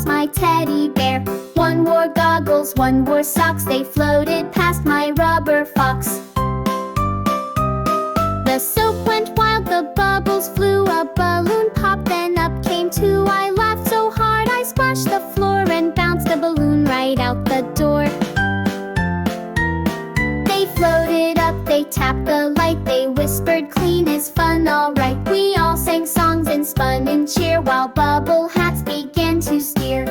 floss my teddy bear. One wore goggles, one wore socks. They floated past my rubber fox. The soap went wild, the bubbles flew. A balloon popped, then up came two. I laughed so hard I splashed the floor and bounced the balloon right out the door. They floated up, they tapped the light. They whispered, clean is fun, alright. We all sang songs and spun in cheer while bubble hats began to steer.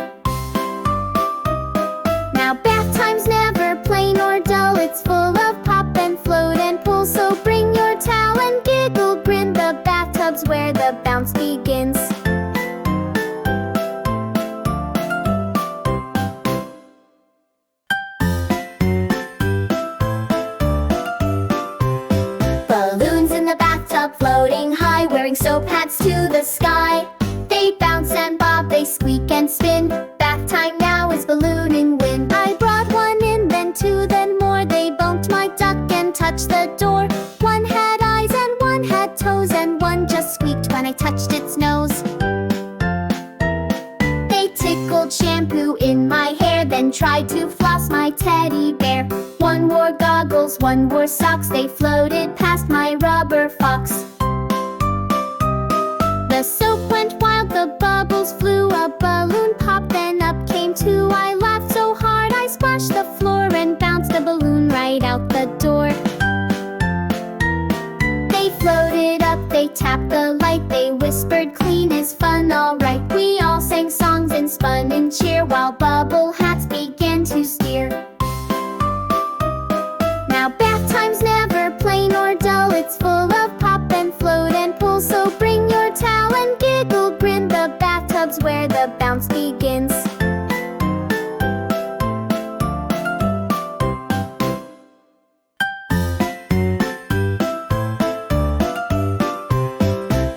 Now bath time's never plain or dull. It's full of pop and float and pull. So bring your towel and giggle, grin. The bathtub's where the bounce begins. Balloons in the bathtub floating high, wearing soap hats to the sky. They bounce and bob, they squeak and spin. Bath time now is ballooning wind. I brought one in, then two, then more. They bumped my duck and touched the door. One had eyes and one had toes, and one just squeaked when I touched its nose. They tickled shampoo in my hair, then tried to floss my teddy bear. One wore goggles, one wore socks. They floated past my rubber fox. The soap went wild, the bubbles flew. A balloon popped, then up came two. I laughed so hard I splashed the floor and bounced the balloon right out the door. They floated up, they tapped the light. They whispered, clean is fun, alright. We all sang songs and spun in cheer while bubble hats began to steer. Now bath time's never plain or dull. It's full of pop and float and pull. So bring your towel and giggle, grin. The bathtub's where the bounce begins.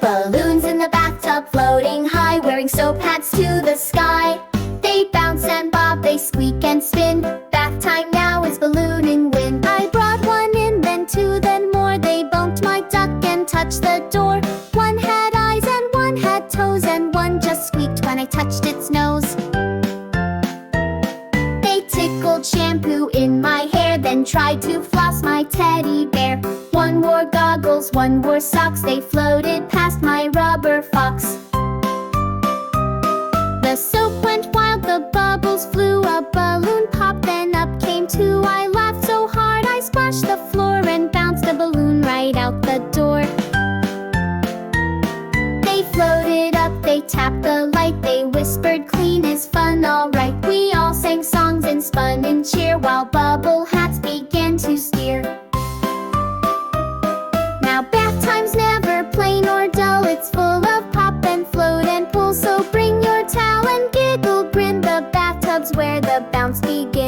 Balloons in the bathtub floating high, wearing soap hats to the sky. They bounce and bob, they squeak and spin. Bath time now is ballooning wind. I brought one in, then two, then more. They bumped my duck and touched the door. One had eyes and one had toes, and one just squeaked when I touched its nose. They tickled shampoo in my hair, then tried to floss my teddy bear. One wore goggles, one wore socks. They floated past my rubber fox. The soap went wild, the bubbles flew. A balloon popped, then up came two. I laughed so hard I splashed the floor and bounced the balloon right out the door. They floated up, they tapped the light. They whispered, clean is fun, alright. We all sang songs and spun in cheer while bubble hats began to steer. Now bath time's never plain or dull. It's full of pop and float and pull. So bring your towel and giggle, grin. The bathtub's where the bounce begins.